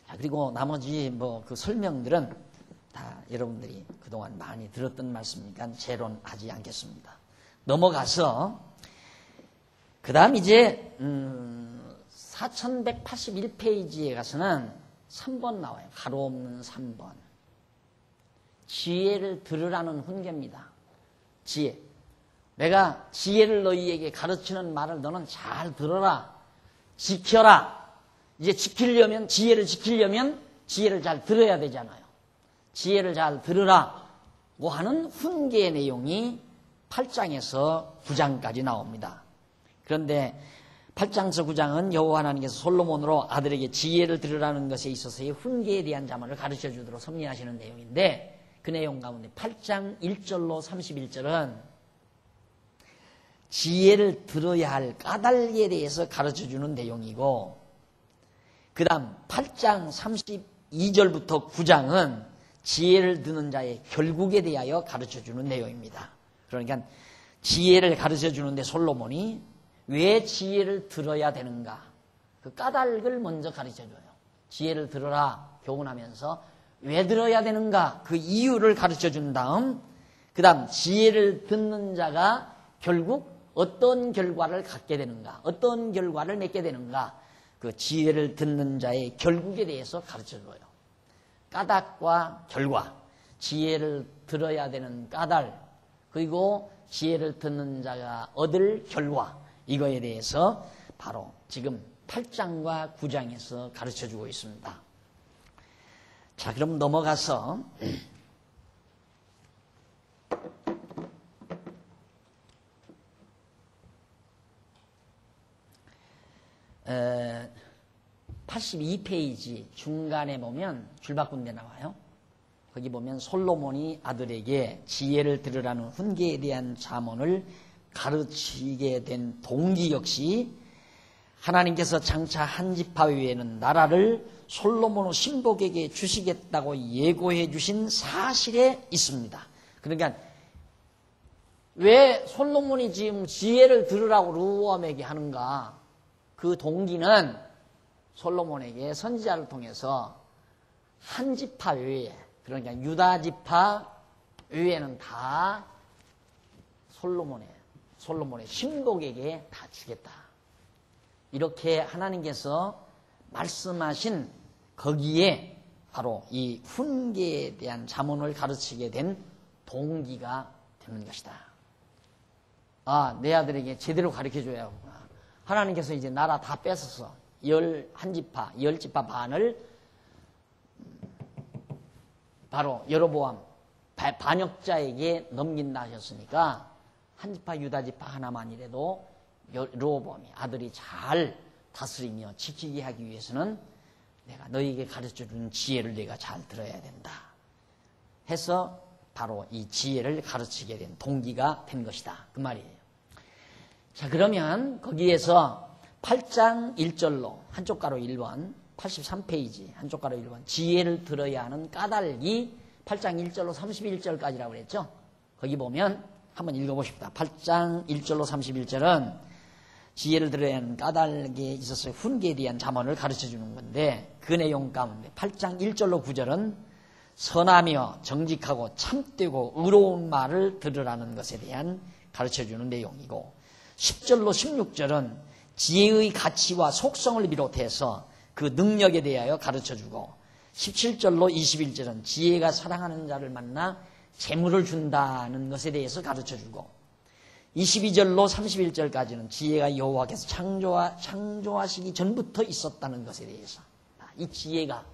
자, 그리고 나머지 그 설명들은 다 여러분들이 그동안 많이 들었던 말씀이니까 재론하지 않겠습니다. 넘어가서 그 다음 이제 4181페이지에 가서는 3번 나와요. 가로 없는 3번. 지혜를 들으라는 훈계입니다. 지혜. 내가 지혜를 너희에게 가르치는 말을 너는 잘 들어라. 지켜라. 이제 지혜를 지키려면 지혜를 잘 들어야 되잖아요. 지혜를 잘 들으라고 하는 훈계의 내용이 8장에서 9장까지 나옵니다. 그런데 8장에서 9장은 여호와 하나님께서 솔로몬으로 아들에게 지혜를 들으라는 것에 있어서의 훈계에 대한 자문을 가르쳐 주도록 섭리하시는 내용인데 그 내용 가운데 8장 1절로 31절은 지혜를 들어야 할 까닭에 대해서 가르쳐 주는 내용이고 그 다음 8장 32절부터 9장은 지혜를 듣는 자의 결국에 대하여 가르쳐 주는 내용입니다. 그러니까 지혜를 가르쳐 주는데 솔로몬이 왜 지혜를 들어야 되는가? 그 까닭을 먼저 가르쳐 줘요. 지혜를 들어라 교훈하면서 왜 들어야 되는가? 그 이유를 가르쳐 준 다음 그 다음 지혜를 듣는 자가 결국 어떤 결과를 갖게 되는가? 어떤 결과를 맺게 되는가? 그 지혜를 듣는 자의 결국에 대해서 가르쳐 줘요. 까닭과 결과, 지혜를 들어야 되는 까닭, 그리고 지혜를 듣는 자가 얻을 결과, 이거에 대해서 바로 지금 8장과 9장에서 가르쳐 주고 있습니다. 자, 그럼 넘어가서 82페이지 중간에 보면 줄바꾼 데 나와요. 거기 보면 솔로몬이 아들에게 지혜를 들으라는 훈계에 대한 자문을 가르치게 된 동기 역시 하나님께서 장차 한 지파 외에는 나라를 솔로몬의 신복에게 주시겠다고 예고해 주신 사실에 있습니다. 그러니까 왜 솔로몬이 지금 지혜를 들으라고 르호보암에게 하는가? 그 동기는 솔로몬에게 선지자를 통해서 한 지파 외에, 그러니까 유다 지파 외에는 다 솔로몬의 신복에게 다 주겠다. 이렇게 하나님께서 말씀하신 거기에 바로 이 훈계에 대한 자문을 가르치게 된 동기가 되는 것이다. 아, 내 아들에게 제대로 가르쳐줘야 하구나. 하나님께서 이제 나라 다 뺏어서 10지파 반을 바로 여로보암 반역자에게 넘긴다 하셨으니까 한 지파 유다 지파 하나만이라도 르호보암이 아들이 잘 다스리며 지키게 하기 위해서는 내가 너희에게 가르쳐주는 지혜를 내가 잘 들어야 된다 해서 바로 이 지혜를 가르치게 된 동기가 된 것이다 그 말이에요. 자, 그러면 거기에서 8장 1절로 한쪽 가로 1번 83페이지 한쪽 가로 1번 지혜를 들어야 하는 까닭이 8장 1절로 31절까지라고 그랬죠. 거기 보면 한번 읽어보십시다. 8장 1절로 31절은 지혜를 들어야 하는 까닭에 있어서 훈계에 대한 자문을 가르쳐주는 건데 그 내용 가운데 8장 1절로 9절은 선하며 정직하고 참되고 의로운 말을 들으라는 것에 대한 가르쳐주는 내용이고 10절로 16절은 지혜의 가치와 속성을 비롯해서 그 능력에 대하여 가르쳐주고 17절로 21절은 지혜가 사랑하는 자를 만나 재물을 준다는 것에 대해서 가르쳐주고 22절로 31절까지는 지혜가 여호와께서 창조하시기 전부터 있었다는 것에 대해서 이 지혜가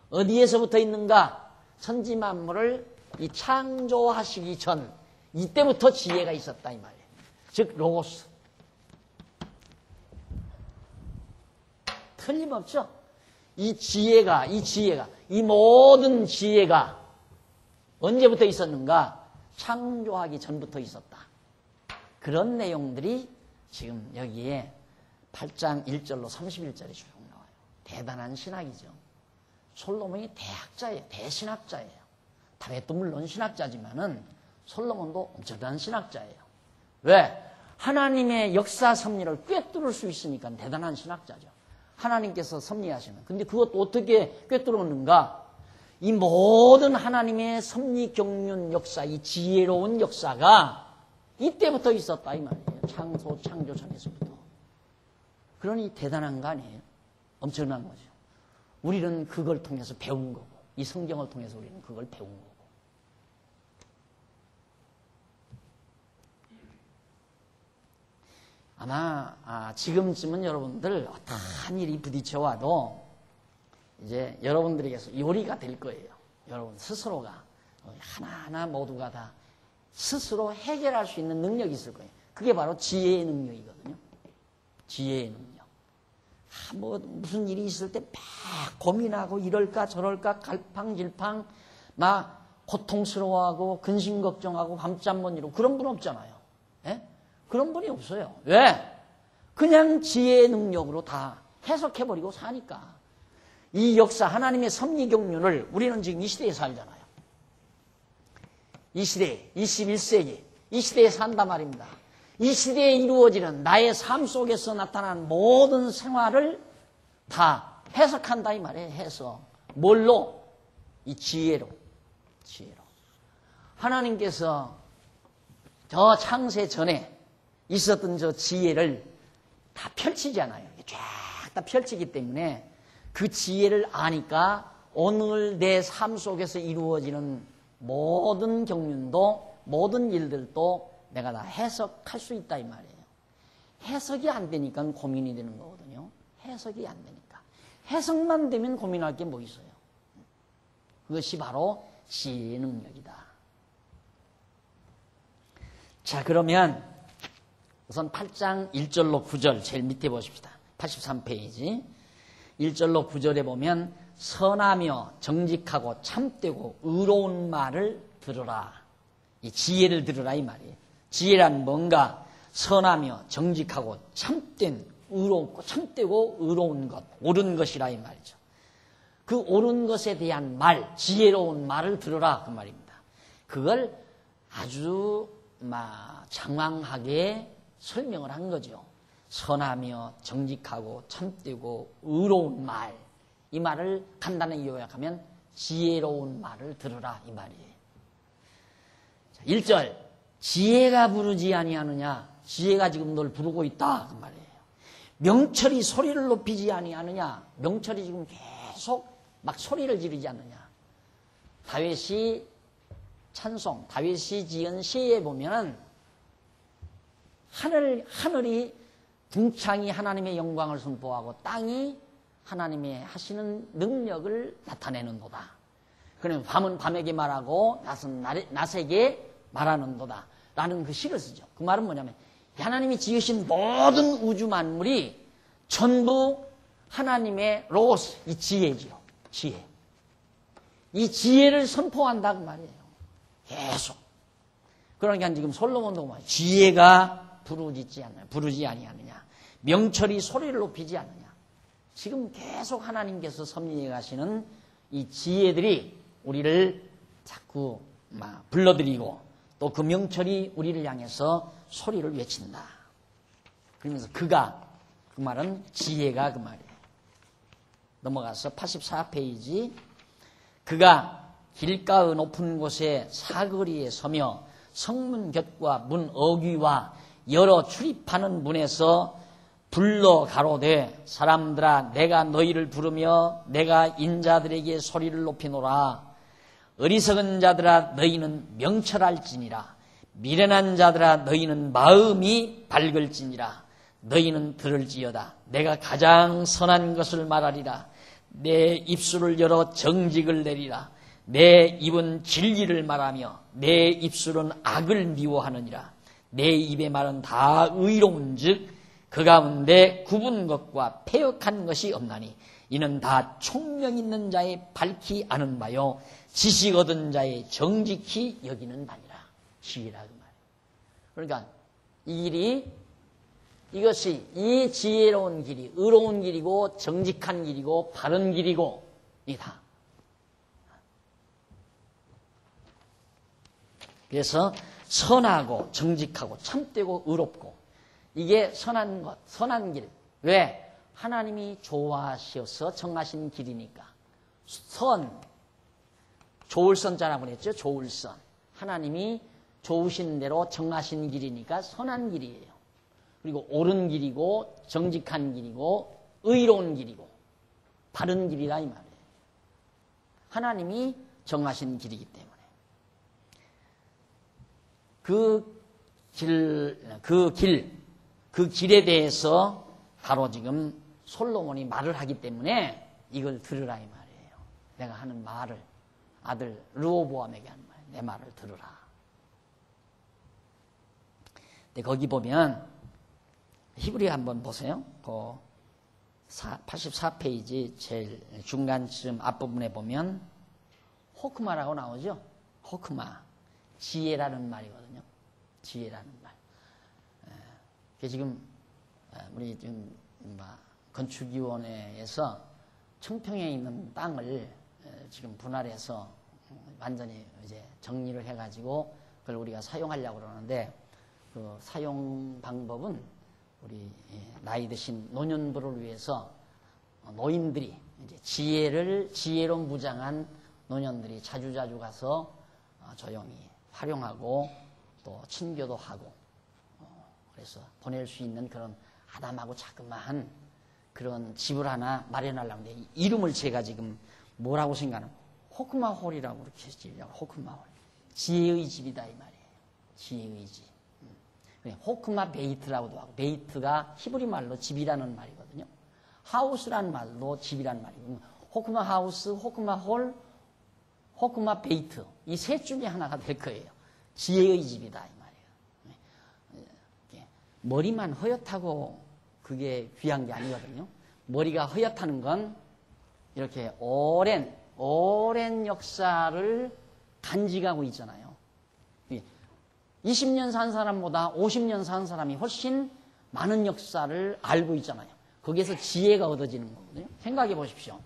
어디에서부터 있는가? 천지 만물을 이 창조하시기 전 이때부터 지혜가 있었다 이 말이에요. 즉 로고스. 틀림없죠. 이 지혜가 이 모든 지혜가 언제부터 있었는가? 창조하기 전부터 있었다. 그런 내용들이 지금 여기에 8장 1절로 31절에 쭉 나와요. 대단한 신학이죠. 솔로몬이 대학자예요. 대신학자예요. 다윗도 물론 신학자지만은 솔로몬도 엄청난 신학자예요. 왜? 하나님의 역사 섭리를 꿰뚫을 수 있으니까 대단한 신학자죠. 하나님께서 섭리하시는. 근데 그것도 어떻게 꿰뚫었는가? 이 모든 하나님의 섭리 경륜 역사, 이 지혜로운 역사가 이때부터 있었다 이 말이에요. 창조 전에서부터. 그러니 대단한 거 아니에요? 엄청난 거죠. 우리는 그걸 통해서 배운 거고, 이 성경을 통해서 우리는 그걸 배운 거고. 아마 지금쯤은 여러분들 어떠한 일이 부딪혀와도 이제 여러분들에게서 요리가 될 거예요. 여러분 스스로가 하나하나 모두가 다 스스로 해결할 수 있는 능력이 있을 거예요. 그게 바로 지혜의 능력이거든요. 지혜의 능력. 무슨 일이 있을 때 막 고민하고 이럴까 저럴까 갈팡질팡 막 고통스러워하고 근심 걱정하고 밤잠 못 이루고 그런 분 없잖아요. 예? 그런 분이 없어요. 왜? 그냥 지혜의 능력으로 다 해석해버리고 사니까. 이 역사 하나님의 섭리 경륜을 우리는 지금 이 시대에 살잖아요. 이 시대 21세기 이 시대에 산단 말입니다. 이 시대에 이루어지는 나의 삶 속에서 나타난 모든 생활을 다 해석한다 이 말이에요. 해석. 뭘로? 이 지혜로. 하나님께서 저 창세 전에 있었던 저 지혜를 다 펼치잖아요. 쫙 다 펼치기 때문에 그 지혜를 아니까 오늘 내 삶 속에서 이루어지는 모든 경륜도 모든 일들도 내가 다 해석할 수 있다 이 말이에요. 해석이 안 되니까 고민이 되는 거거든요. 해석이 안 되니까. 해석만 되면 고민할 게 뭐 있어요. 그것이 바로 지혜의 능력이다. 자, 그러면 우선 8장 1절로 9절 제일 밑에 보십시다. 83페이지 1절로 9절에 보면 선하며 정직하고 참되고 의로운 말을 들으라. 이 지혜를 들으라 이 말이에요. 지혜란 뭔가? 선하며 정직하고 참된 의롭고 참되고 의로운 것, 옳은 것이라 이 말이죠. 그 옳은 것에 대한 말, 지혜로운 말을 들으라 그 말입니다. 그걸 아주 장황하게 설명을 한 거죠. 선하며 정직하고 참되고 의로운 말, 이 말을 간단히 요약하면 지혜로운 말을 들으라 이 말이에요. 1절 지혜가 부르지 아니하느냐. 지혜가 지금 널 부르고 있다 그 말이에요. 명철이 소리를 높이지 아니하느냐. 명철이 지금 계속 막 소리를 지르지 않느냐. 다윗이 찬송, 다윗이 지은 시에 보면은 하늘이 궁창이 하나님의 영광을 선포하고 땅이 하나님의 하시는 능력을 나타내는도다. 그러면 밤은 밤에게 말하고 낮은 낮에게 말하는도다. 라는 그 시를 쓰죠. 그 말은 뭐냐면 하나님이 지으신 모든 우주 만물이 전부 하나님의 로고스, 이 지혜지요. 지혜. 이 지혜를 선포한다 그 말이에요. 계속. 그러니까 지금 솔로몬도 뭐 지혜가 부르지 아니하느냐. 명철이 소리를 높이지 않느냐. 지금 계속 하나님께서 섭리해 가시는 이 지혜들이 우리를 자꾸 불러들이고 또 그 명철이 우리를 향해서 소리를 외친다. 그러면서 그 말은 지혜가 그 말이에요. 넘어가서 84페이지. 그가 길가의 높은 곳에 사거리에 서며 성문 곁과 문 어귀와 여러 출입하는 문에서 불러 가로되 사람들아 내가 너희를 부르며 내가 인자들에게 소리를 높이노라. 어리석은 자들아 너희는 명철할지니라. 미련한 자들아 너희는 마음이 밝을지니라. 너희는 들을지어다. 내가 가장 선한 것을 말하리라. 내 입술을 열어 정직을 내리라. 내 입은 진리를 말하며 내 입술은 악을 미워하느니라. 내 입의 말은 다 의로운 즉 그 가운데 굽은 것과 패역한 것이 없나니 이는 다 총명 있는 자의 밝히 아는 바요 지식 얻은 자의 정직히 여기는 바니라. 지혜라 그 말이에요. 그러니까 이 길이 이것이 이 지혜로운 길이 의로운 길이고 정직한 길이고 바른 길이고 이다. 그래서 선하고 정직하고 참되고 의롭고 이게 선한 것, 선한 길. 왜? 하나님이 좋아하셔서 정하신 길이니까. 선, 좋을 선자라고 그랬죠. 좋을 선. 하나님이 좋으신 대로 정하신 길이니까 선한 길이에요. 그리고 옳은 길이고 정직한 길이고 의로운 길이고 바른 길이라 이 말이에요. 하나님이 정하신 길이기 때문에. 그 길에 대해서 바로 지금 솔로몬이 말을 하기 때문에 이걸 들으라 이 말이에요. 내가 하는 말을 아들 르호보암에게 하는 말, 내 말을 들으라. 근데 거기 보면 히브리 한번 보세요. 그 84페이지 제일 중간쯤 앞부분에 보면 호크마라고 나오죠. 호크마, 지혜라는 말이거든요. 지혜라는 말. 지금 우리 지금 건축위원회에서 청평에 있는 땅을 지금 분할해서 완전히 이제 정리를 해가지고 그걸 우리가 사용하려고 그러는데 그 사용 방법은 우리 나이 드신 노년부를 위해서 노인들이 이제 지혜로 무장한 노년들이 자주자주 가서 조용히 활용하고 또 친교도 하고 그래서 보낼 수 있는 그런 아담하고 자그마한 그런 집을 하나 마련하려고 하는데 이름을 제가 지금 뭐라고 생각하는 호크마홀이라고 그렇게 지으려고. 호크마홀. 지혜의 집이다 이 말이에요. 지혜의 집. 호크마 베이트라고도 하고 베이트가 히브리 말로 집이라는 말이거든요. 하우스라는 말로 집이라는 말이고 호크마 하우스, 호크마 홀, 호크마 베이트 이 셋 중에 하나가 될 거예요. 지혜의 집이다 이 말이에요. 머리만 허옇다고 그게 귀한 게 아니거든요. 머리가 허옇다는 건 이렇게 오랜 역사를 간직하고 있잖아요. 20년 산 사람보다 50년 산 사람이 훨씬 많은 역사를 알고 있잖아요. 거기에서 지혜가 얻어지는 거거든요. 생각해 보십시오.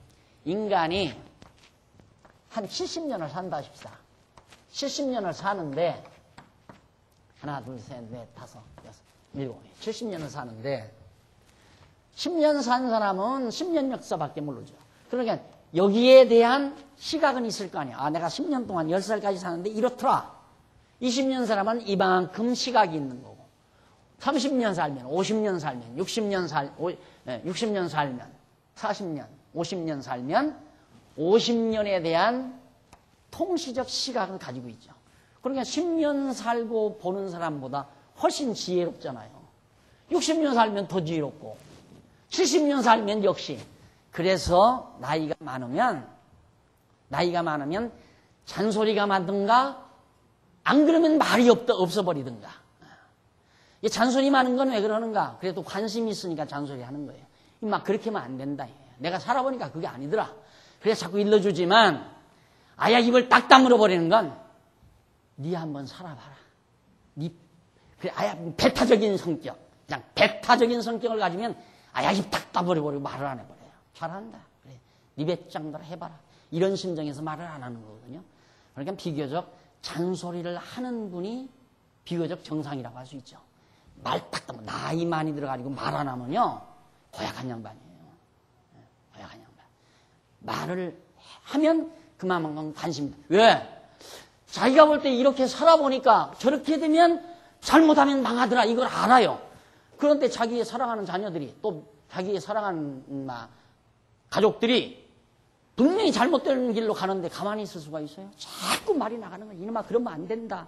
인간이 한 70년을 산다 하십시다. 70년을 사는데 하나, 둘, 셋, 넷, 다섯, 여섯, 일곱, 70년을 사는데 10년 산 사람은 10년 역사밖에 모르죠. 그러니까 여기에 대한 시각은 있을 거 아니야. 아, 내가 10년 동안 10살까지 사는데 이렇더라. 20년 사람은 이만큼 시각이 있는 거고 30년 살면 50년 살면 60년 살면 40년 50년 살면 50년에 대한 통시적 시각을 가지고 있죠. 그러니까 10년 살고 보는 사람보다 훨씬 지혜롭잖아요. 60년 살면 더 지혜롭고 70년 살면 역시. 그래서 나이가 많으면 잔소리가 많든가 안 그러면 말이 없어버리든가. 잔소리 많은 건 왜 그러는가? 그래도 관심이 있으니까 잔소리 하는 거예요. 막 그렇게 하면 안 된다. 내가 살아보니까 그게 아니더라. 그래서 자꾸 일러주지만 아야 입을 딱 다물어 버리는 건 네 한번 살아봐라. 그래 아야 배타적인 성격, 그냥 배타적인 성격을 가지면 아야 입 딱 다물어 버리고 말을 안 해버려요. 잘한다. 그래 네 배짱대로 해봐라. 이런 심정에서 말을 안 하는 거거든요. 그러니까 비교적 잔소리를 하는 분이 비교적 정상이라고 할 수 있죠. 말 딱 다물어 나이 많이 들어가지고 말 안 하면요 고약한 양반이에요. 고약한 양반. 말을 하면 그만큼 관심이. 왜? 자기가 볼 때 이렇게 살아보니까 저렇게 되면 잘못하면 망하더라. 이걸 알아요. 그런데 자기의 사랑하는 자녀들이 또 자기의 사랑하는 가족들이 분명히 잘못된 길로 가는데 가만히 있을 수가 있어요? 자꾸 말이 나가는 거예요. 이놈아 그러면 안 된다.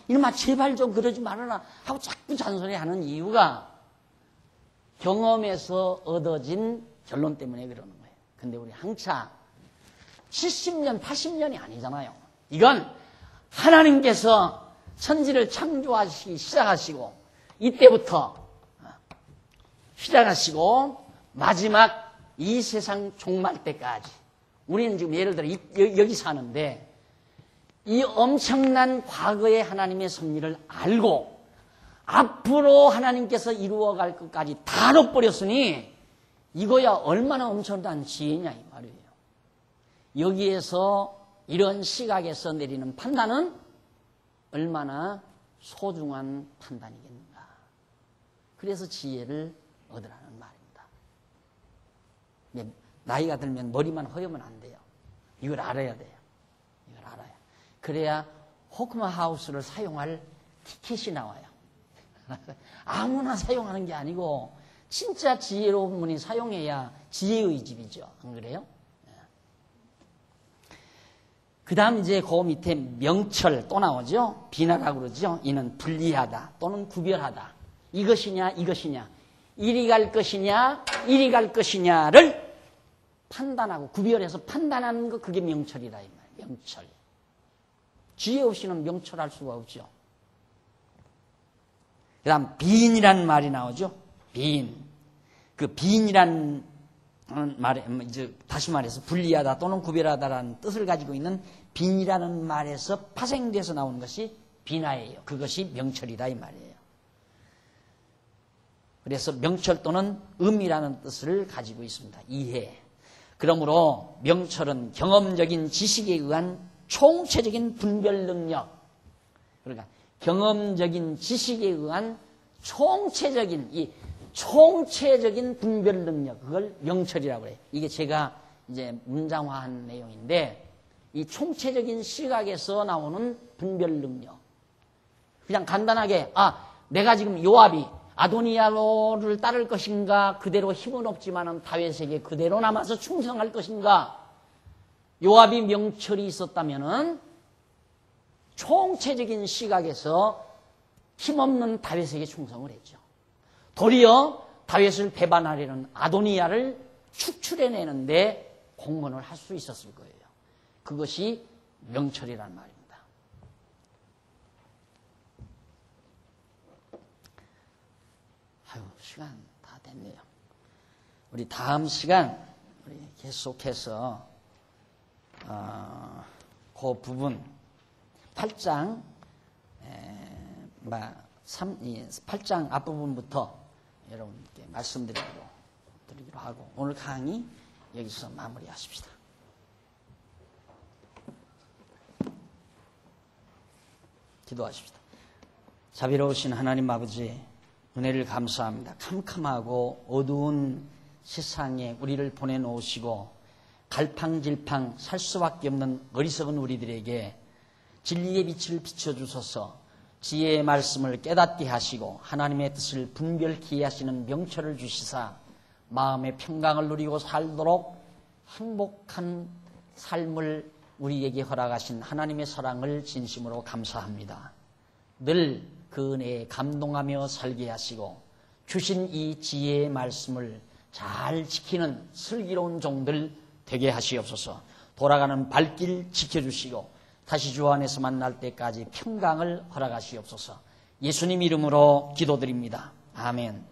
이놈아 제발 좀 그러지 말아라 하고 자꾸 잔소리하는 이유가 경험에서 얻어진 결론 때문에 그러는 거예요. 근데 우리 항차 70년, 80년이 아니잖아요. 이건 하나님께서 천지를 창조하시기 시작하시고 이때부터 시작하시고 마지막 이 세상 종말 때까지 우리는 지금 예를 들어 여기 사는데 이 엄청난 과거의 하나님의 섭리를 알고 앞으로 하나님께서 이루어갈 것까지 다 넣어버렸으니 이거야 얼마나 엄청난 지혜냐 이 말이에요. 여기에서 이런 시각에서 내리는 판단은 얼마나 소중한 판단이겠는가. 그래서 지혜를 얻으라는 말입니다. 나이가 들면 머리만 허여면 안 돼요. 이걸 알아야 돼요. 이걸 알아야. 그래야 호크마 하우스를 사용할 티켓이 나와요. 아무나 사용하는 게 아니고 진짜 지혜로운 분이 사용해야 지혜의 집이죠. 안 그래요? 그 다음 이제 그 밑에 명철 또 나오죠. 비나라고 그러죠. 이는 분리하다 또는 구별하다. 이것이냐 이것이냐 이리 갈 것이냐 이리 갈 것이냐를 판단하고 구별해서 판단하는 거 그게 명철이다 이 말이에요. 명철. 지혜 없이는 명철할 수가 없죠. 그 다음 비인이라는 말이 나오죠. 비인. 그 비인이라는 말에 이제 다시 말해서 분리하다 또는 구별하다라는 뜻을 가지고 있는 빈이라는 말에서 파생돼서 나오는 것이 비나예요. 그것이 명철이다 이 말이에요. 그래서 명철 또는 음이라는 뜻을 가지고 있습니다. 이해. 그러므로 명철은 경험적인 지식에 의한 총체적인 분별 능력. 그러니까 경험적인 지식에 의한 총체적인 분별 능력, 그걸 명철이라고 해요. 이게 제가 이제 문장화한 내용인데, 이 총체적인 시각에서 나오는 분별 능력. 그냥 간단하게, 내가 지금 요압이 아도니아를 따를 것인가, 그대로 힘은 없지만은 다윗에게 그대로 남아서 충성할 것인가, 요압이 명철이 있었다면은 총체적인 시각에서 힘없는 다윗에게 충성을 했죠. 도리어 다윗을 배반하려는 아도니아를 축출해내는데 공헌을 할 수 있었을 거예요. 그것이 명철이라는 말입니다. 아유, 시간 다 됐네요. 우리 다음 시간 우리 계속해서 그 부분 8장 8장 앞부분부터 여러분께 말씀드리기로 하고 오늘 강의 여기서 마무리하십시다. 기도하십시다. 자비로우신 하나님 아버지, 은혜를 감사합니다. 캄캄하고 어두운 세상에 우리를 보내놓으시고 갈팡질팡 살 수밖에 없는 어리석은 우리들에게 진리의 빛을 비춰주소서. 지혜의 말씀을 깨닫게 하시고 하나님의 뜻을 분별케 하시는 명철을 주시사 마음의 평강을 누리고 살도록 행복한 삶을 우리에게 허락하신 하나님의 사랑을 진심으로 감사합니다. 늘 그 은혜에 감동하며 살게 하시고 주신 이 지혜의 말씀을 잘 지키는 슬기로운 종들 되게 하시옵소서. 돌아가는 발길 지켜주시고 다시 주 안에서 만날 때까지 평강을 허락하시옵소서. 예수님 이름으로 기도드립니다. 아멘.